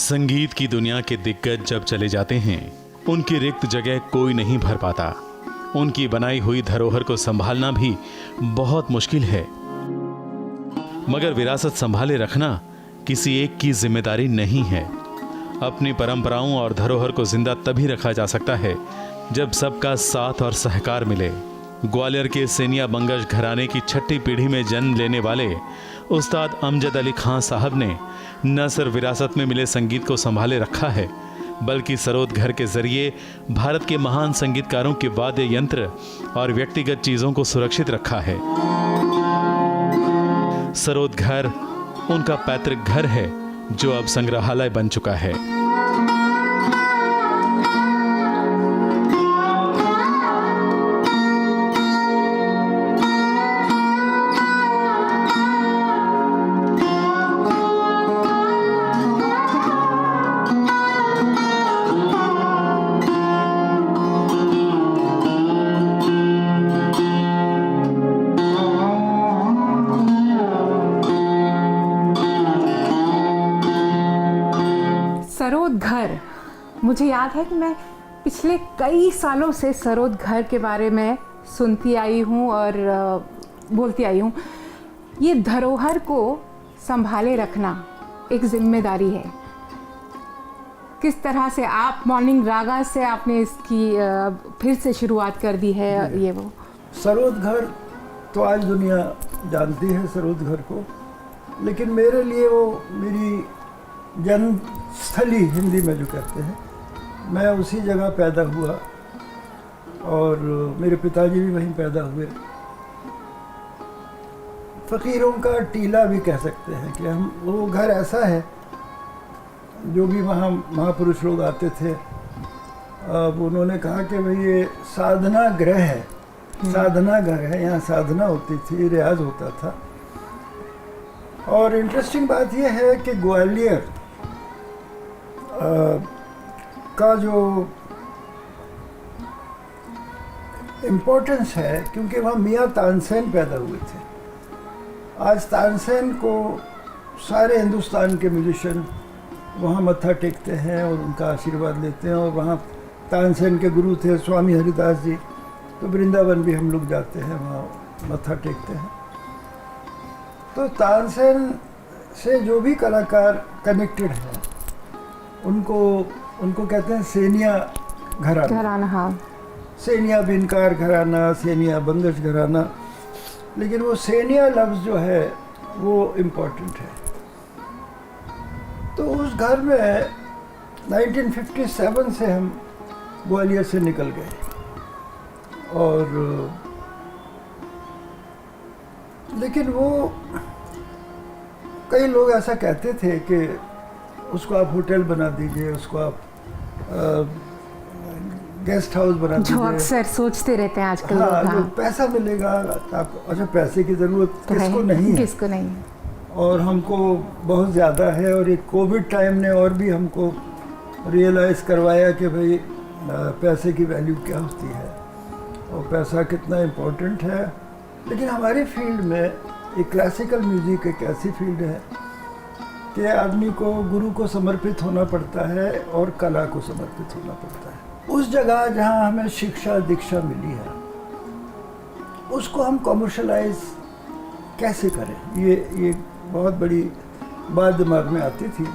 संगीत की दुनिया के दिग्गज जब चले जाते हैं, उनकी रिक्त जगह कोई नहीं भर पाता। उनकी बनाई हुई धरोहर को संभालना भी बहुत मुश्किल है। मगर विरासत संभाले रखना किसी एक की जिम्मेदारी नहीं है। अपनी परंपराओं और धरोहर को जिंदा तभी रखा जा सकता है जब सबका साथ और सहकार मिले। ग्वालियर के सेनिया बंगश घराने की छठी पीढ़ी में जन्म लेने वाले उस्ताद अमजद अली खां साहब ने न सिर्फ विरासत में मिले संगीत को संभाले रखा है, बल्कि सरोद घर के जरिए भारत के महान संगीतकारों के वाद्य यंत्र और व्यक्तिगत चीजों को सुरक्षित रखा है। सरोद घर उनका पैतृक घर है जो अब संग्रहालय बन चुका है। सरोद घर, मुझे याद है कि मैं पिछले कई सालों से सरोद घर के बारे में सुनती आई हूँ और बोलती आई हूँ। ये धरोहर को संभाले रखना एक जिम्मेदारी है। किस तरह से आप मॉर्निंग रागा से आपने इसकी फिर से शुरुआत कर दी है? ये वो सरोद घर तो आज दुनिया जानती है सरोद घर को, लेकिन मेरे लिए वो मेरी जन्म स्थली हिंदी में जो कहते हैं, मैं उसी जगह पैदा हुआ और मेरे पिताजी भी वहीं पैदा हुए। फ़कीरों का टीला भी कह सकते हैं कि हम वो घर ऐसा है जो भी वहाँ महापुरुष लोग आते थे। अब उन्होंने कहा कि भाई ये साधना गृह है, साधना घर है, यहाँ साधना होती थी, रियाज होता था। और इंटरेस्टिंग बात यह है कि ग्वालियर का जो इम्पोर्टेंस है, क्योंकि वहाँ मियाँ तानसेन पैदा हुए थे। आज तानसेन को सारे हिंदुस्तान के म्यूजिशियन वहाँ मत्था टेकते हैं और उनका आशीर्वाद लेते हैं। और वहाँ तानसेन के गुरु थे स्वामी हरिदास जी, तो वृंदावन भी हम लोग जाते हैं, वहाँ मत्था टेकते हैं। तो तानसेन से जो भी कलाकार कनेक्टेड हैं उनको कहते हैं सेनिया घराना। हाँ, सेनिया बिनकार घराना, सेनिया बंगश घराना। लेकिन वो सेनिया लफ्ज़ जो है वो इम्पोर्टेंट है। तो उस घर में 1957 से हम ग्वालियर से निकल गए और लेकिन वो कई लोग ऐसा कहते थे कि उसको आप होटल बना दीजिए, उसको आप गेस्ट हाउस बना दीजिए, जो अक्सर सोचते रहते हैं आजकल। हाँ, जो पैसा मिलेगा आपको। अच्छा, पैसे की ज़रूरत तो किसको नहीं है? किसको नहीं। और हमको बहुत ज़्यादा है। और एक कोविड टाइम ने और भी हमको रियलाइज़ करवाया कि भाई पैसे की वैल्यू क्या होती है और पैसा कितना इम्पोर्टेंट है। लेकिन हमारी फील्ड में एक क्लासिकल म्यूज़िक एक ऐसी फील्ड है कि आदमी को गुरु को समर्पित होना पड़ता है और कला को समर्पित होना पड़ता है। उस जगह जहाँ हमें शिक्षा दीक्षा मिली है उसको हम कमर्शलाइज कैसे करें, ये बहुत बड़ी बात दिमाग में आती थी।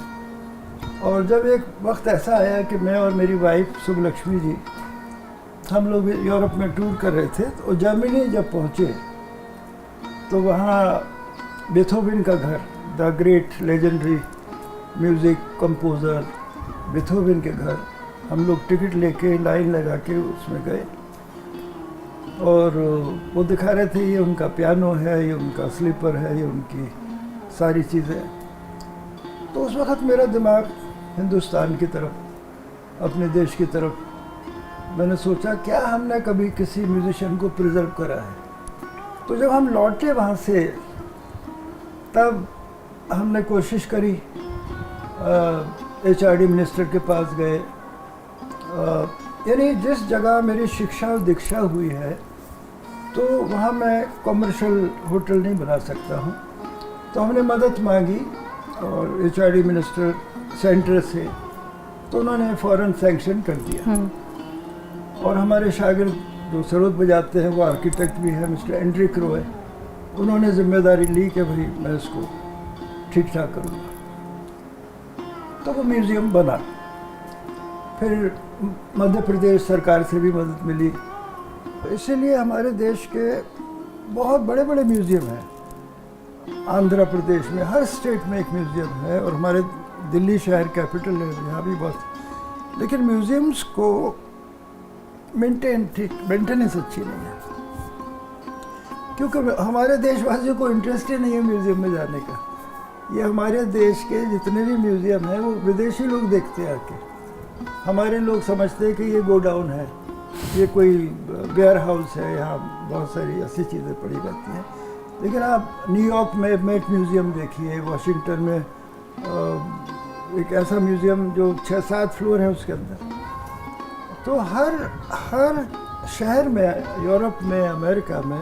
और जब एक वक्त ऐसा आया कि मैं और मेरी वाइफ सुबलक्ष्मी जी हम लोग यूरोप में टूर कर रहे थे, तो जर्मनी जब पहुँचे तो वहाँ बेथोवन का घर, the great legendary music composer Beethoven के घर, हम लोग टिकट लेके लाइन लगा के उसमें गए और वो दिखा रहे थे ये उनका पियानो है, ये उनका स्लीपर है, ये उनकी सारी चीज़ें। तो उस वक़्त मेरा दिमाग हिंदुस्तान की तरफ, अपने देश की तरफ, मैंने सोचा क्या हमने कभी किसी म्यूज़िशियन को प्रिजर्व करा है। तो जब हम लौटे वहाँ से तब हमने कोशिश करी, HRD मिनिस्टर के पास गए। यानी जिस जगह मेरी शिक्षा और दीक्षा हुई है तो वहाँ मैं कमर्शियल होटल नहीं बना सकता हूँ। तो हमने मदद मांगी और HRD मिनिस्टर सेंटर से, तो उन्होंने फ़ौरन सैंक्शन कर दिया। और हमारे शागिर्द जो सरोद बजाते हैं वो आर्किटेक्ट भी है, मिस्टर एंड्रिक रॉय, उन्होंने जिम्मेदारी ली कि भाई मैं इसको ठीक ठाक करूँगा। तो वो म्यूज़ियम बना। फिर मध्य प्रदेश सरकार से भी मदद मिली, इसीलिए हमारे देश के बहुत बड़े बड़े म्यूज़ियम हैं। आंध्र प्रदेश में हर स्टेट में एक म्यूज़ियम है, और हमारे दिल्ली शहर कैपिटल है, यहाँ भी बहुत। लेकिन म्यूज़ियम्स को मेंटेनेंस अच्छी नहीं है, क्योंकि हमारे देशवासियों को इंटरेस्ट ही नहीं है म्यूज़ियम में जाने का। ये हमारे देश के जितने भी म्यूज़ियम हैं वो विदेशी लोग देखते हैं आके। हमारे लोग समझते हैं कि ये गोडाउन है, ये कोई वेयर हाउस है, यहाँ बहुत सारी ऐसी चीज़ें पड़ी रहती हैं। लेकिन आप न्यूयॉर्क में मेट म्यूज़ियम देखिए, वाशिंगटन में एक ऐसा म्यूज़ियम जो 6-7 फ्लोर है उसके अंदर। तो हर शहर में, यूरोप में, अमेरिका में,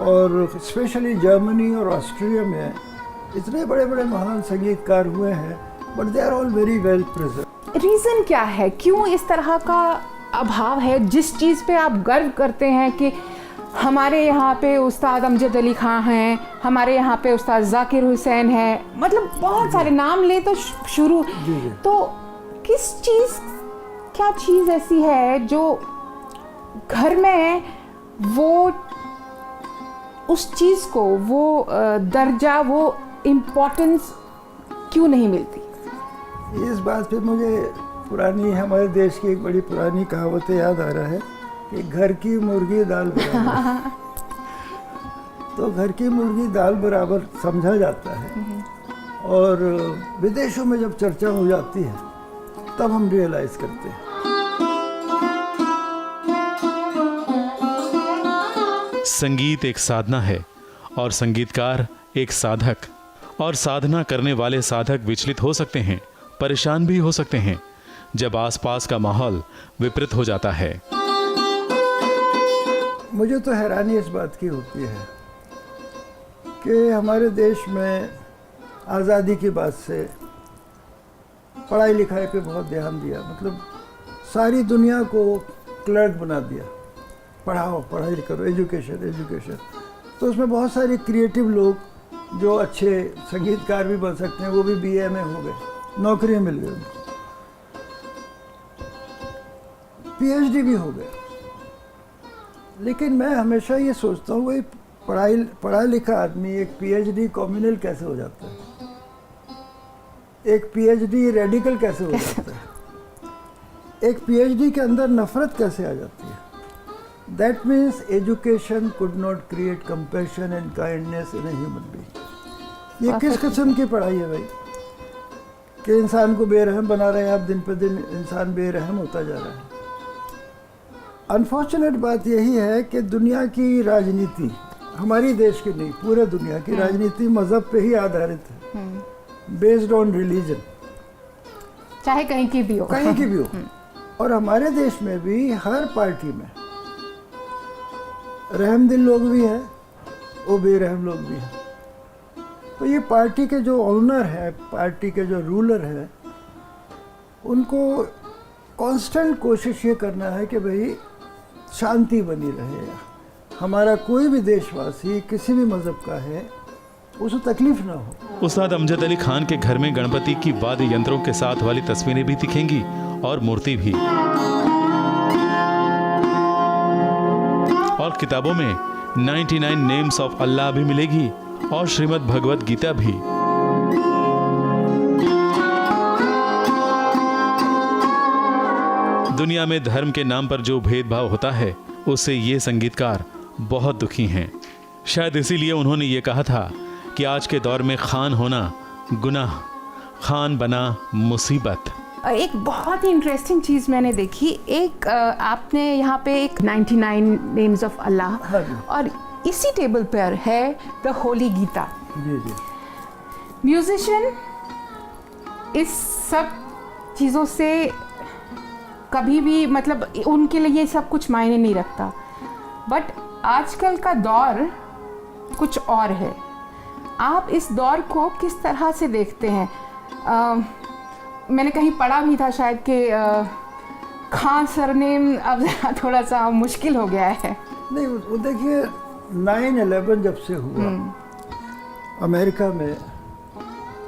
और स्पेशली जर्मनी और ऑस्ट्रिया में इतने बड़े बड़े महान संगीतकार हुए हैं, but they are all very well preserved. Reason क्या है, क्यों इस तरह का अभाव है? जिस चीज़ पे आप गर्व करते हैं कि हमारे यहाँ पे उस्ताद अमजद अली खां हैं, हमारे यहाँ पे उस्ताद जाकिर हुसैन है, मतलब बहुत सारे नाम ले तो शुरू। तो किस चीज़, क्या चीज़ ऐसी है जो घर में वो उस चीज़ को वो दर्जा, वो इम्पोर्टेंस क्यों नहीं मिलती? इस बात पे मुझे पुरानी, हमारे देश की एक बड़ी पुरानी कहावत याद आ रहा है कि घर की मुर्गी दाल बराबर। तो घर की मुर्गी दाल बराबर समझा जाता है, और विदेशों में जब चर्चा हो जाती है तब हम रियलाइज़ करते हैं। संगीत एक साधना है और संगीतकार एक साधक, और साधना करने वाले साधक विचलित हो सकते हैं, परेशान भी हो सकते हैं जब आसपास का माहौल विपरीत हो जाता है। मुझे तो हैरानी इस बात की होती है कि हमारे देश में आज़ादी के बाद से पढ़ाई लिखाई पे बहुत ध्यान दिया, मतलब सारी दुनिया को क्लर्क बना दिया, पढ़ाओ, पढ़ाई करो, एजुकेशन। तो उसमें बहुत सारे क्रिएटिव लोग जो अच्छे संगीतकार भी बन सकते हैं, वो भी BA में हो गए, नौकरियां मिल गई उनको, PhD भी हो गए। लेकिन मैं हमेशा ये सोचता हूँ, वही पढ़ा लिखा आदमी एक PhD कॉम्युनल कैसे हो जाता है, एक PhD रेडिकल कैसे हो जाता है, एक PhD के अंदर नफरत कैसे आ जाती है। That means education could not create compassion and kindness in a human being. ये किस किस्म की पढ़ाई है भाई, कि इंसान को बेरहम बना रहे हैं आप, दिन पर दिन इंसान बेरहम होता जा रहा है। अनफॉर्चुनेट बात यही है कि दुनिया की राजनीति, हमारी देश की नहीं, पूरे दुनिया की राजनीति मजहब पे ही आधारित है, बेस्ड ऑन रिलीजन, चाहे कहीं की भी हो। और हमारे देश में भी हर पार्टी में रहमदिल लोग भी हैं, वो बेरहम लोग भी हैं। तो ये पार्टी के जो ऑनर है, पार्टी के जो रूलर है, उनको कांस्टेंट कोशिश ये करना है कि भाई शांति बनी रहे, हमारा कोई भी देशवासी किसी भी मजहब का है उसको तकलीफ ना हो। उस्ताद अमजद अली खान के घर में गणपति की वाद्य यंत्रों के साथ वाली तस्वीरें भी दिखेंगी और मूर्ति भी, और किताबों में 99 नेम्स ऑफ अल्लाह भी मिलेगी और श्रीमद् भगवत गीता भी। दुनिया में धर्म के नाम पर जो भेदभाव होता है उससे ये संगीतकार बहुत दुखी हैं। शायद इसीलिए उन्होंने ये कहा था कि आज के दौर में खान होना गुनाह, खान बना मुसीबत। एक बहुत ही इंटरेस्टिंग चीज़ मैंने देखी, एक आपने यहाँ पे एक 99 नेम्स ऑफ अल्लाह, और इसी टेबल पर है द होली गीता। म्यूजिशियन इस सब चीज़ों से कभी भी, मतलब उनके लिए ये सब कुछ मायने नहीं रखता, बट आजकल का दौर कुछ और है। आप इस दौर को किस तरह से देखते हैं? मैंने कहीं पढ़ा भी था शायद कि खान सरनेम अब थोड़ा सा मुश्किल हो गया है। नहीं, वो देखिए 9/11 जब से हुआ अमेरिका में,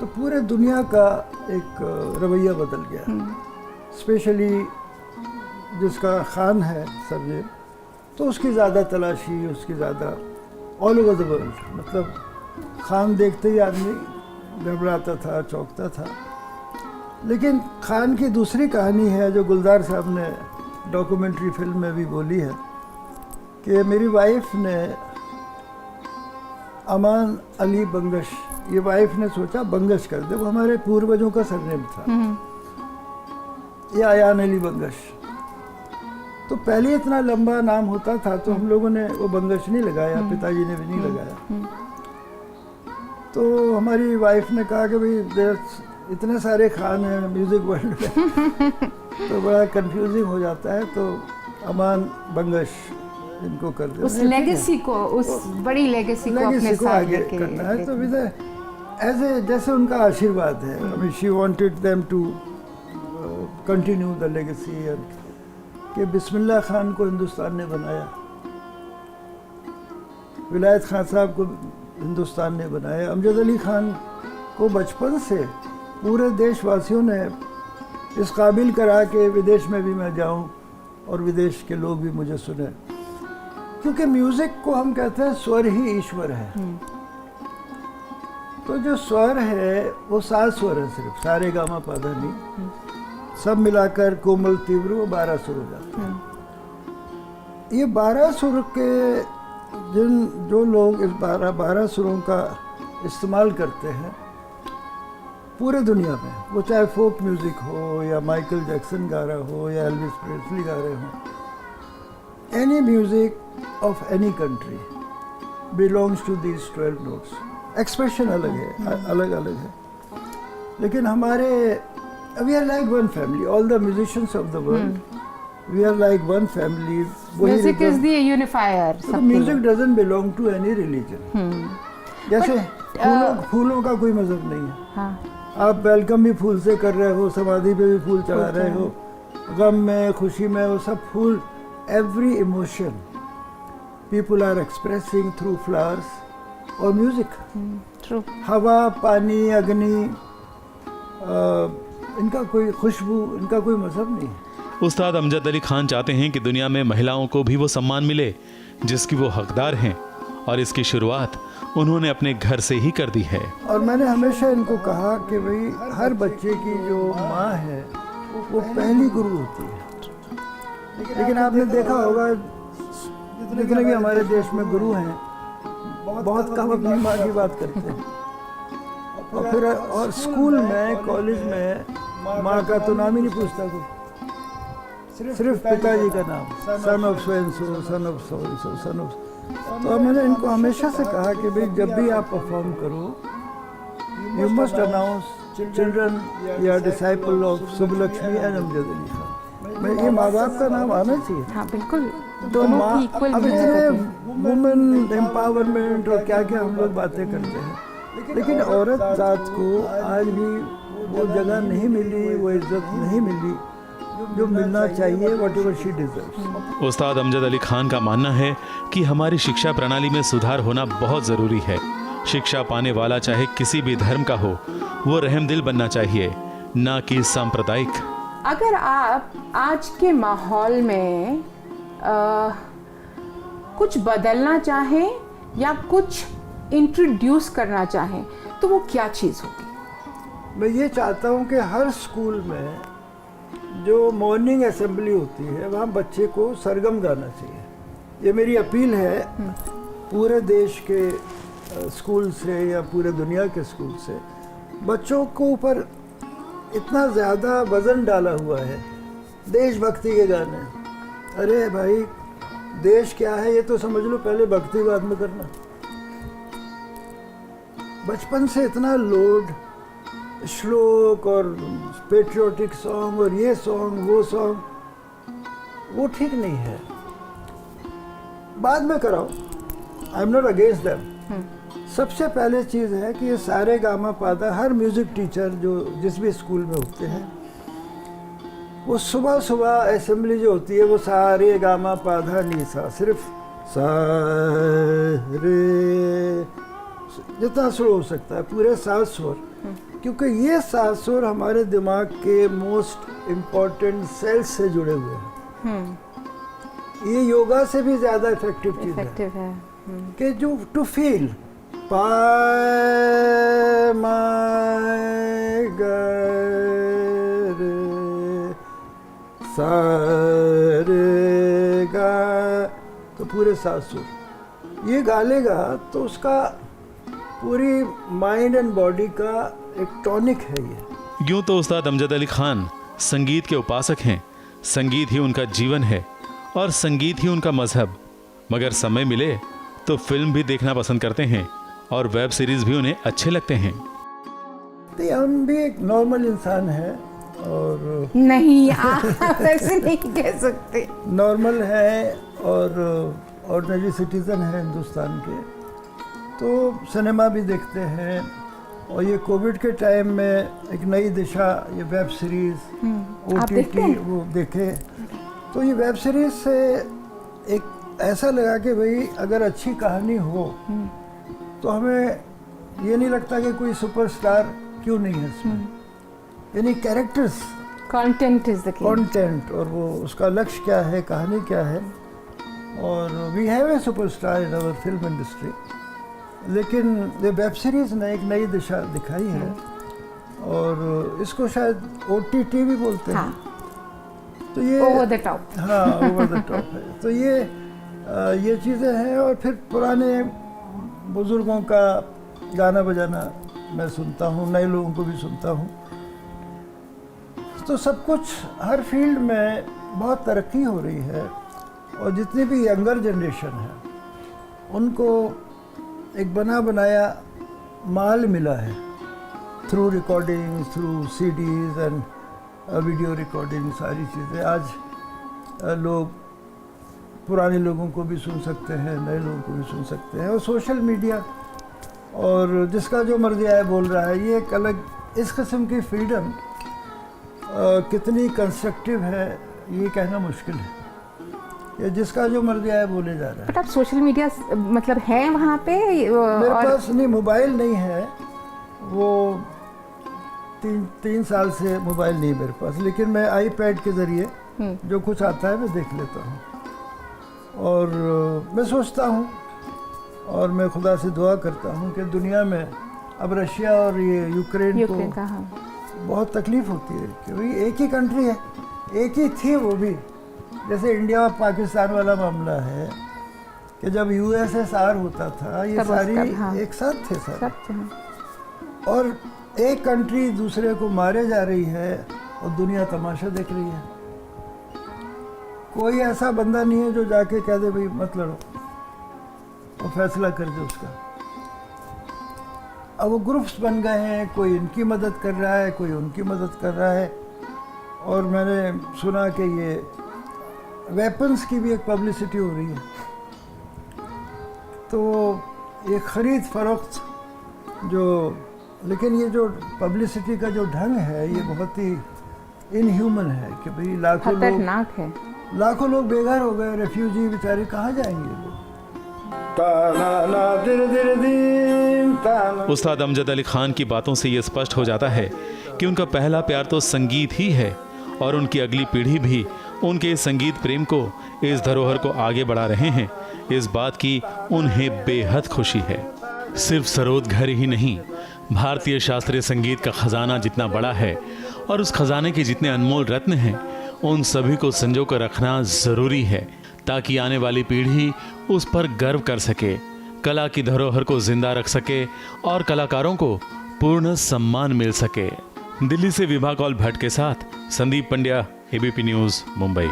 तो पूरे दुनिया का एक रवैया बदल गया। स्पेशली जिसका खान है सरनेम, तो उसकी ज़्यादा तलाशी, उसकी ज़्यादा ऑल ओवर द वर्ल्ड, मतलब खान देखते ही आदमी घबराता था, चौंकता था। लेकिन खान की दूसरी कहानी है जो गुलजार साहब ने डॉक्यूमेंट्री फिल्म में भी बोली है कि मेरी वाइफ ने अमान अली बंगश, ये वाइफ ने सोचा बंगश कर दे, वो हमारे पूर्वजों का सरनेम था, या अयान अली बंगश। तो पहले इतना लंबा नाम होता था तो हम लोगों ने वो बंगश नहीं लगाया, पिताजी ने भी नहीं लगाया। तो हमारी वाइफ ने कहा कि भाई इतने सारे खान हैं म्यूज़िक वर्ल्ड में तो बड़ा कंफ्यूजिंग हो जाता है, तो अमान बंगश इनको कर दे। उस लेगेसी को, उस बड़ी लेगेसी को अपने साथ आगे करना है। तो विद ऐसे जैसे उनका आशीर्वाद है। I mean she wanted them to continue the legacy, कि बिस्मिल्लाह खान को हिंदुस्तान ने बनाया, विलायत खान साहब को हिंदुस्तान ने बनाया, अमजद अली खान को बचपन से पूरे देशवासियों ने इस काबिल करा कि विदेश में भी मैं जाऊं और विदेश के लोग भी मुझे सुने, क्योंकि म्यूज़िक को हम कहते हैं स्वर ही ईश्वर है। तो जो स्वर है वो 7 स्वर है, सिर्फ सारे गामा पाधा नहीं, सब मिलाकर कोमल तीव्र वो 12 सुर हो जाते हैं। ये 12 सुर के जो लोग इस 12 सुरों का इस्तेमाल करते हैं पूरे दुनिया में, वो चाहे फोक म्यूज़िक हो या माइकल जैक्सन गा रहा हो या एल्विस प्रेस्ली गा रहे हो, any music of any country belongs to these 12 notes. Expression अलग है, अलग अलग है, लेकिन हमारे we are like one family, all the musicians of the world, we are like one family. Music is the unifier. Music doesn't belong to any religion. जैसे फूलों का कोई मजहब नहीं है। हाँ। आप वेलकम भी फूल से कर रहे हो, समाधि पे भी फूल चढ़ा रहे हो, गम में खुशी में वो सब फूल, every emotion people are expressing through flowers और म्यूजिक। हवा, पानी, अग्नि, इनका कोई खुशबू, इनका कोई मजहब नहीं है। उस्ताद अमजद अली खान चाहते हैं कि दुनिया में महिलाओं को भी वो सम्मान मिले जिसकी वो हकदार हैं, और इसकी शुरुआत उन्होंने अपने घर से ही कर दी है। और मैंने हमेशा इनको कहा कि भाई हर बच्चे की जो माँ है वो पहली गुरु होती है। लेकिन आपने देखा होगा जितने भी हमारे देश में गुरु हैं, बहुत कम अपनी माँ की बात करते हैं, और फिर और स्कूल में, कॉलेज में माँ का तो नाम ही नहीं पूछता कोई, सिर्फ पिताजी का नाम, son of so and so, son of so and so, son of. तो मैंने इनको हमेशा से कहा कि भाई जब भी आप परफॉर्म करो, यू मस्ट अनाउंस चिल्ड्रन या disciple of Subbulakshmi and Amjad Ali Khan. ये माँ बाप का नाम आना चाहिए। हाँ बिल्कुल, दोनों की इक्वल। अब इतने वुमेन एम्पावरमेंट और क्या क्या हम लोग बातें करते हैं, लेकिन औरत जात को आज भी वो जगह नहीं मिली, वो इज्जत नहीं मिली जो मिलना चाहिए, व्हाटएवर शी डिजर्व्स। उस्ताद अमजद अली खान का मानना है कि हमारी शिक्षा प्रणाली में सुधार होना बहुत ज़रूरी है। शिक्षा पाने वाला चाहे किसी भी धर्म का हो, वो रहमदिल बनना चाहिए, ना कि सांप्रदायिक। अगर आप आज के माहौल में कुछ बदलना चाहें या कुछ इंट्रोड्यूस करना चाहें तो वो क्या चीज़ होगी? मैं ये चाहता हूँ कि हर स्कूल में जो मॉर्निंग असेंबली होती है वहाँ बच्चे को सरगम गाना चाहिए। ये मेरी अपील है पूरे देश के स्कूल से या पूरे दुनिया के स्कूल से। बच्चों को ऊपर इतना ज़्यादा वज़न डाला हुआ है देशभक्ति के गाने। अरे भाई, देश क्या है ये तो समझ लो, पहले भक्ति बाद में करना। बचपन से इतना लोड, श्लोक और पेट्रियोटिक सॉन्ग और ये सॉन्ग वो सॉन्ग, वो ठीक नहीं है। बाद में कराओ, I am not against them, सबसे पहले चीज़ है कि ये सारे गामा पादा हर म्यूज़िक टीचर जो जिस भी स्कूल में होते हैं, वो सुबह सुबह असेंबली जो होती है वो सारे गामा पाधा नी सा, सिर्फ सा रे जितना सुर हो सकता है, पूरे 7 सुर, क्योंकि ये 7 सुर हमारे दिमाग के मोस्ट इम्पॉर्टेंट सेल्स से जुड़े हुए हैं। ये योगा से भी ज़्यादा इफेक्टिव चीज़ है कि जो टू फील पा मा गा रे सा रे गा, तो पूरे 7 सुर ये गा लेगा तो उसका पूरी माइंड एंड बॉडी का एक टॉनिक है ये। यूं तो उस्ताद अमजद अली खान संगीत के उपासक हैं, संगीत ही उनका जीवन है और संगीत ही उनका मजहब। मगर समय मिले तो फिल्म भी देखना पसंद करते हैं और वेब सीरीज भी उन्हें अच्छे लगते हैं। तो हम भी एक नॉर्मल इंसान हैं और नहीं, आप ऐसे नहीं कह सकते। नॉर्मल है और ऑर्डिनरी सिटीज़न है हिंदुस्तान के, तो सिनेमा भी देखते हैं। और ये कोविड के टाइम में एक नई दिशा, ये वेब सीरीज़ OTT वो देखे, तो ये वेब सीरीज़ से एक ऐसा लगा कि भाई अगर अच्छी कहानी हो तो हमें ये नहीं लगता कि कोई सुपरस्टार क्यों नहीं है इसमें, यानी characters, content is the content, और वो उसका लक्ष्य क्या है, कहानी क्या है। और we have a superstar in our film industry, लेकिन ये वेब सीरीज़ ने एक नई दिशा दिखाई है और इसको शायद OTT भी बोलते हैं। तो ये ओवर द टॉप, हाँ ओवर द टॉप है। तो ये चीज़ें हैं। और फिर पुराने बुज़ुर्गों का गाना बजाना मैं सुनता हूँ, नए लोगों को भी सुनता हूँ। तो सब कुछ हर फील्ड में बहुत तरक्की हो रही है और जितनी भी यंगर जनरेशन है उनको एक बना बनाया माल मिला है through recording, through CDs and video recording, सारी चीज़ें। आज लोग पुराने लोगों को भी सुन सकते हैं, नए लोगों को भी सुन सकते हैं। और सोशल मीडिया और जिसका जो मर्जी आए बोल रहा है, ये एक अलग इस किस्म की फ्रीडम कितनी कंस्ट्रक्टिव है ये कहना मुश्किल है। ये जिसका जो मर्जी आए बोले जा रहा है। बट आप सोशल मीडिया मतलब है वहाँ पे? मेरे पास नहीं, मोबाइल नहीं है, वो 3 साल से मोबाइल नहीं मेरे पास, लेकिन मैं iPad के ज़रिए जो कुछ आता है मैं देख लेता हूँ। और मैं सोचता हूँ और मैं खुदा से दुआ करता हूँ कि दुनिया में अब रशिया और ये यूक्रेन को बहुत तकलीफ़ होती है कि भाई एक ही कंट्री है, एक ही थी वो भी, जैसे इंडिया और पाकिस्तान वाला मामला है कि जब USSR होता था ये सारी एक साथ थे सब, और एक कंट्री दूसरे को मारे जा रही है और दुनिया तमाशा देख रही है। कोई ऐसा बंदा नहीं है जो जाके कह दे भाई मत लड़ो और फैसला कर दे उसका। अब वो ग्रुप्स बन गए हैं, कोई इनकी मदद कर रहा है, कोई उनकी मदद कर रहा है। और मैंने सुना कि ये वेपन्स की भी एक पब्लिसिटी हो रही है, तो ये ख़रीद फरोख्त जो, लेकिन ये जो पब्लिसिटी का जो ढंग है ये बहुत ही इनह्यूमन है कि भाई लाखों लोग बेघर हो गए, रेफ्यूजी बेचारे कहाँ जाएंगे लोग। उस्ताद अमजद अली खान की बातों से ये स्पष्ट हो जाता है कि उनका पहला प्यार तो संगीत ही है और उनकी अगली पीढ़ी भी उनके संगीत प्रेम को, इस धरोहर को आगे बढ़ा रहे हैं। इस बात की उन्हें बेहद खुशी है। सिर्फ सरोद घर ही नहीं, भारतीय शास्त्रीय संगीत का खजाना जितना बड़ा है और उस खजाने के जितने अनमोल रत्न हैं, उन सभी को संजो कर रखना जरूरी है ताकि आने वाली पीढ़ी उस पर गर्व कर सके, कला की धरोहर को जिंदा रख सके और कलाकारों को पूर्ण सम्मान मिल सके। दिल्ली से विभा कौल भट्ट के साथ संदीप पंड्या, ABP न्यूज़, मुंबई।